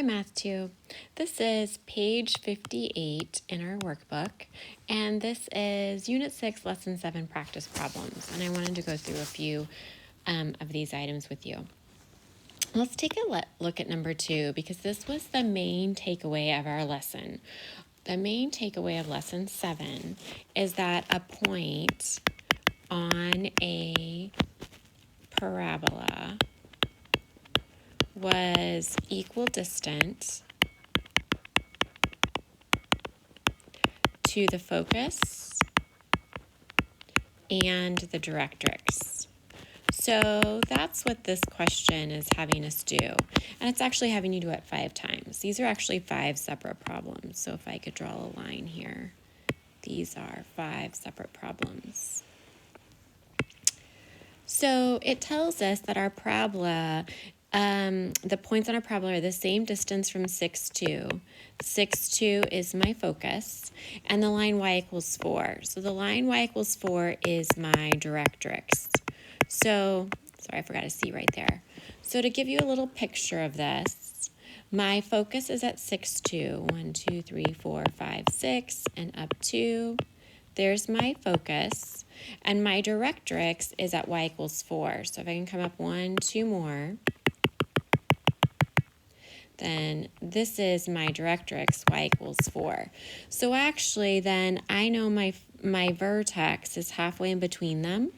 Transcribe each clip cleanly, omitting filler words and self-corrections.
Hi Math 2. This is page 58 in our workbook, and this is Unit 6, Lesson 7 practice problems, and I wanted to go through a few of these items with you. Let's take a look at number 2 because this was the main takeaway of our lesson. The main takeaway of Lesson 7 is that a point on a parabola was equidistant to the focus and the directrix. So that's what this question is having us do. And it's actually having you do it 5 times. These are actually 5 separate problems. So if I could draw a line here, these are 5 separate problems. So it tells us that our parabola, the points on our parabola are the same distance from 6, 2. 6, 2 is my focus, and the line y equals 4. So the line y equals 4 is my directrix. So, sorry, I forgot a C right there. So to give you a little picture of this, my focus is at 6, 2. 1, 2, 3, 4, 5, 6, and up 2. There's my focus, and my directrix is at y equals 4. So if I can come up 1, 2 more, then this is my directrix, y equals 4. So actually then I know my vertex is halfway in between them.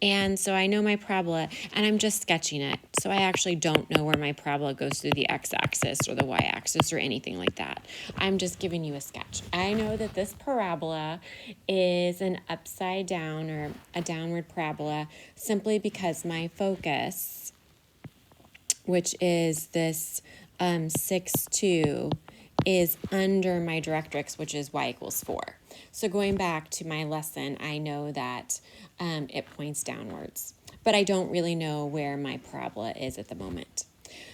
And so I know my parabola, and I'm just sketching it. So I actually don't know where my parabola goes through the x-axis or the y-axis or anything like that. I'm just giving you a sketch. I know that this parabola is an upside down or a downward parabola simply because my focus, which is this 6, 2, is under my directrix, which is y equals 4. So going back to my lesson, I know that it points downwards, but I don't really know where my parabola is at the moment.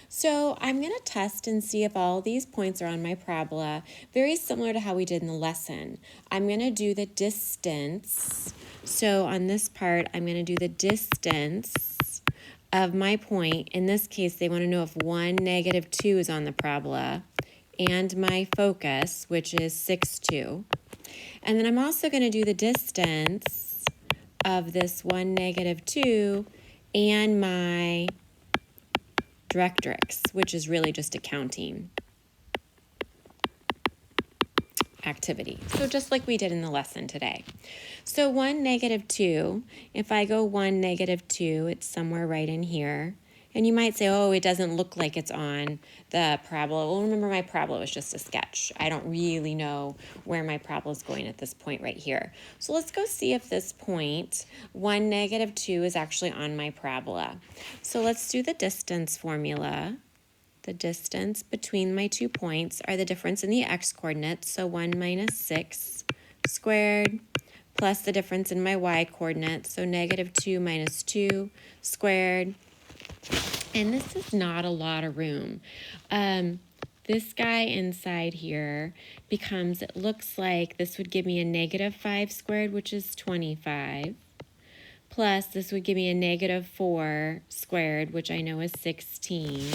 So I'm going to test and see if all these points are on my parabola, very similar to how we did in the lesson. I'm going to do the distance. So on this part, I'm going to do the distance of my point. In this case, they want to know if 1, negative 2 is on the parabola, and my focus, which is 6, 2. And then I'm also going to do the distance of this 1, negative 2 and my directrix, which is really just a counting activity. So just like we did in the lesson today. So 1, negative 2, if I go 1, negative 2, it's somewhere right in here. And you might say, oh, it doesn't look like it's on the parabola. Well, remember my parabola was just a sketch. I don't really know where my parabola is going at this point right here. So let's go see if this point, 1, negative 2, is actually on my parabola. So let's do the distance formula. The distance between my 2 points are the difference in the x-coordinates, so 1 minus 6 squared, plus the difference in my y-coordinates, so negative 2 minus 2 squared. And this is not a lot of room. This guy inside here becomes, it looks like this would give me a negative 5 squared, which is 25. Plus, this would give me a negative 4 squared, which I know is 16.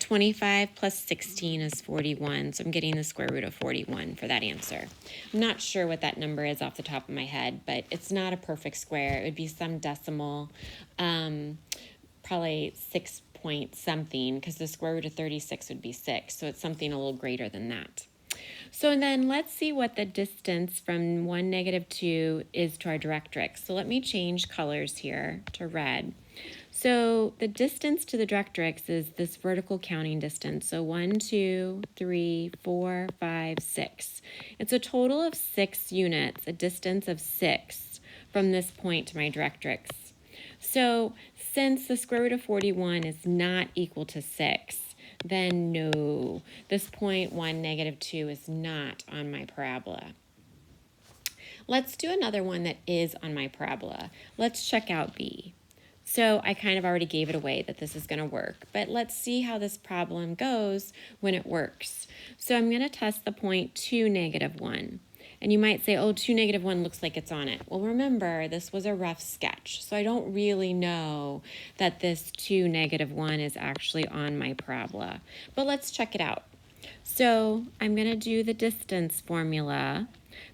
25 plus 16 is 41, so I'm getting the square root of 41 for that answer. I'm not sure what that number is off the top of my head, but it's not a perfect square. It would be some decimal, probably 6 point something, because the square root of 36 would be 6, so it's something a little greater than that. So then let's see what the distance from 1, negative 2 is to our directrix. So let me change colors here to red. So the distance to the directrix is this vertical counting distance. So 1, 2, 3, 4, 5, 6. It's a total of 6 units, a distance of 6 from this point to my directrix. So since the square root of 41 is not equal to 6, then no, this point 1, negative 2 is not on my parabola. Let's do another one that is on my parabola. Let's check out B. So I kind of already gave it away that this is going to work, but let's see how this problem goes when it works. So I'm going to test the point 2, negative 1. And you might say, oh, 2, -1 looks like it's on it. Well, remember, this was a rough sketch, so I don't really know that this 2, -1 is actually on my parabola. But let's check it out. So I'm going to do the distance formula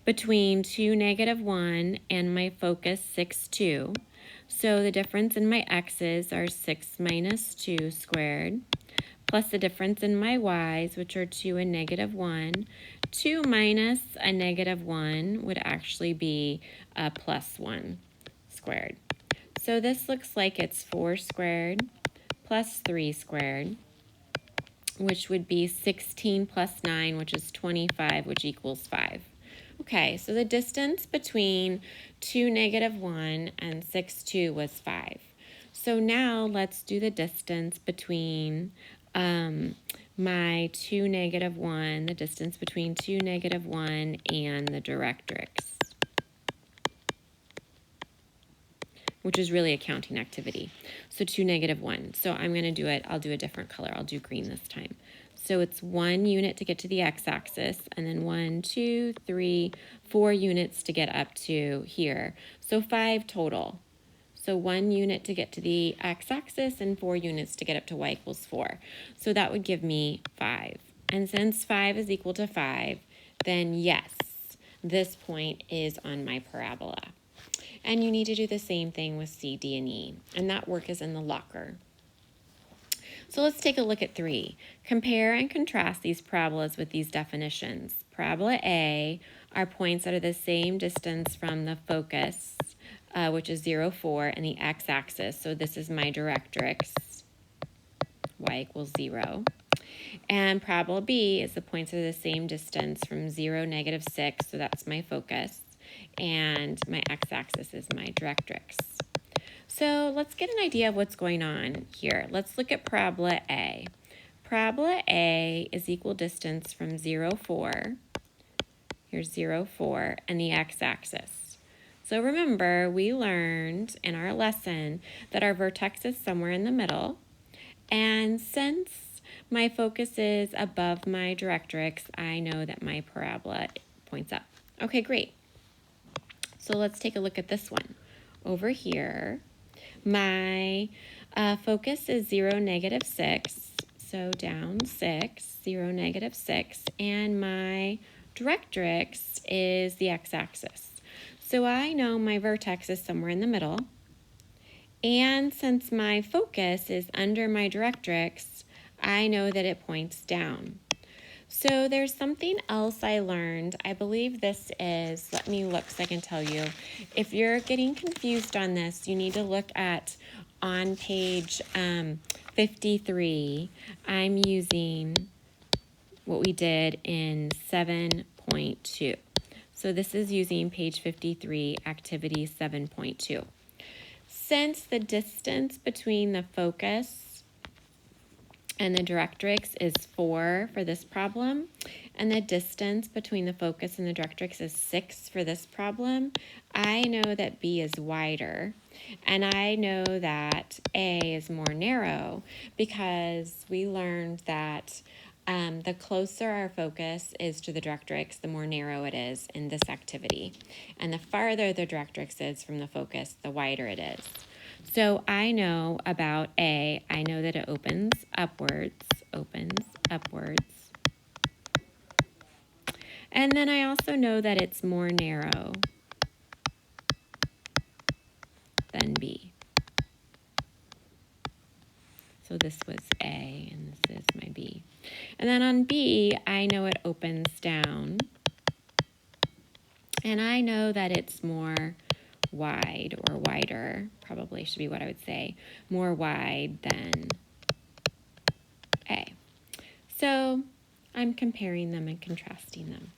between 2, -1 and my focus 6, 2. So the difference in my x's are 6 minus 2 squared, plus the difference in my y's, which are 2 and -1. 2 minus a -1 would actually be a +1 squared. So this looks like it's 4 squared plus 3 squared, which would be 16 plus 9, which is 25, which equals 5. Okay, so the distance between 2, -1 and 6, 2 was 5. So now let's do the distance between my 2, -1, the distance between 2, -1 and the directrix, which is really a counting activity. So 2, -1. So I'm going to do it, I'll do a different color. I'll do green this time. So it's 1 unit to get to the x-axis, and then 1, 2, 3, 4 units to get up to here. So 5 total. So 1 unit to get to the x-axis and 4 units to get up to y equals 4. So that would give me 5. And since 5 is equal to 5, then yes, this point is on my parabola. And you need to do the same thing with C, D, and E. And that work is in the locker. So let's take a look at 3. Compare and contrast these parabolas with these definitions. Parabola A are points that are the same distance from the focus, which is 0, 4, and the x-axis. So this is my directrix, y equals 0. And parabola B is the points that are the same distance from 0, -6, so that's my focus, and my x-axis is my directrix. So let's get an idea of what's going on here. Let's look at parabola A. Parabola A is equal distance from 0, 4, here's 0, 4, and the x-axis. So remember, we learned in our lesson that our vertex is somewhere in the middle, and since my focus is above my directrix, I know that my parabola points up. Okay, great. So let's take a look at this one. Over here, my focus is 0, -6, so down 6, 0, -6, and my directrix is the x-axis. So I know my vertex is somewhere in the middle, and since my focus is under my directrix, I know that it points down. So there's something else I learned. I believe this is, let me look so I can tell you. If you're getting confused on this, you need to look at on page 53. I'm using what we did in 7.2. So this is using page 53, activity 7.2. Since the distance between the focus and the directrix is 4 for this problem, and the distance between the focus and the directrix is 6 for this problem, I know that B is wider, and I know that A is more narrow because we learned that the closer our focus is to the directrix, the more narrow it is in this activity. And the farther the directrix is from the focus, the wider it is. So I know about A, I know that it opens upwards. And then I also know that it's more narrow than B. So this was A, and this is my B. And then on B, I know it opens down. And I know that it's more wide or wider, probably should be what I would say, more wide than A. So I'm comparing them and contrasting them.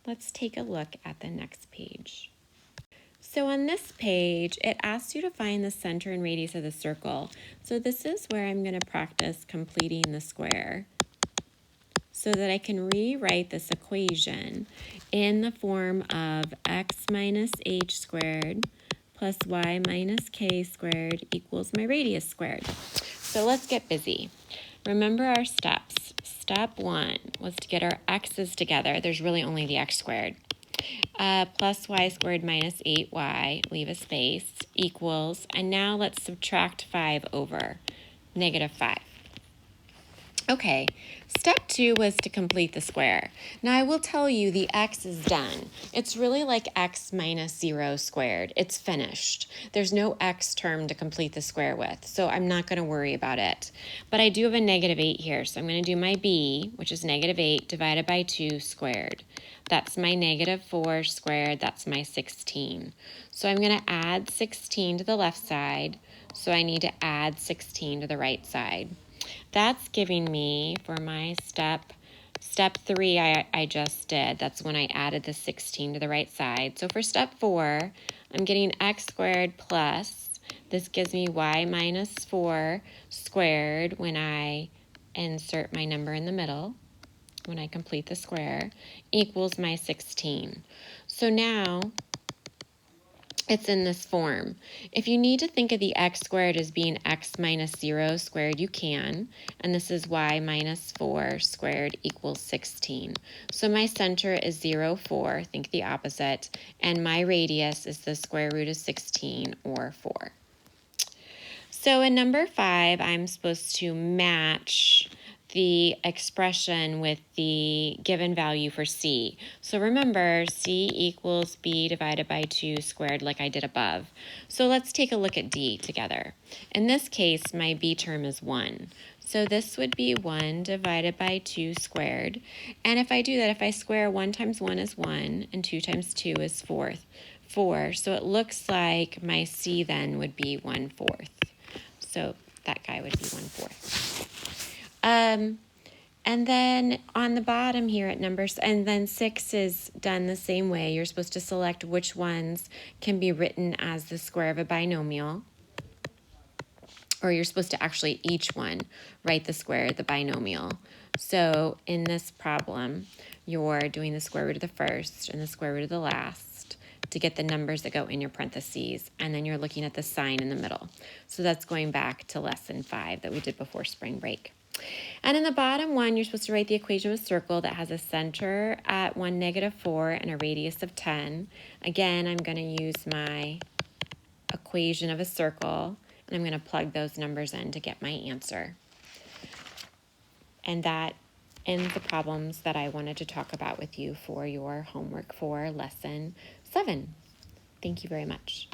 Let's take a look at the next page. So on this page, it asks you to find the center and radius of the circle. So this is where I'm going to practice completing the square so that I can rewrite this equation in the form of x minus h squared plus y minus k squared equals my radius squared. So let's get busy. remember our steps. Step 1 was to get our x's together. There's really only the x squared. Plus y squared minus 8y, leave a space, equals, and now let's subtract 5 over negative 5. Okay, step 2 was to complete the square. Now I will tell you the x is done. It's really like x minus 0 squared. It's finished. There's no x term to complete the square with, so I'm not going to worry about it. But I do have a negative 8 here, so I'm going to do my b, which is negative 8 divided by 2 squared. That's my negative 4 squared. That's my 16. So I'm going to add 16 to the left side, so I need to add 16 to the right side. That's giving me, for my step 3 I just did, that's when I added the 16 to the right side. So for step 4, I'm getting x squared plus, this gives me y minus 4 squared when I insert my number in the middle, when I complete the square, equals my 16. So now it's in this form. If you need to think of the x squared as being x minus 0 squared, you can. And this is y minus 4 squared equals 16. So my center is 0, 4, think the opposite. And my radius is the square root of 16, or 4. So in number 5, I'm supposed to match the expression with the given value for c. So remember, c equals b divided by 2 squared like I did above. So let's take a look at d together. In this case, my b term is 1. So this would be 1 divided by 2 squared. And if I do that, if I square 1 times 1 is 1, and 2 times 2 is 4. So it looks like my c then would be 1/4. So that guy would be 1/4. And then on the bottom here at numbers, and then 6 is done the same way. You're supposed to select which ones can be written as the square of a binomial. Or you're supposed to actually each one write the square of the binomial. So in this problem, you're doing the square root of the first and the square root of the last to get the numbers that go in your parentheses, and then you're looking at the sign in the middle. So that's going back to lesson 5 that we did before spring break. And in the bottom one, you're supposed to write the equation of a circle that has a center at 1, negative 4 and a radius of 10. Again, I'm going to use my equation of a circle, and I'm going to plug those numbers in to get my answer. And that ends the problems that I wanted to talk about with you for your homework for lesson 7. Thank you very much.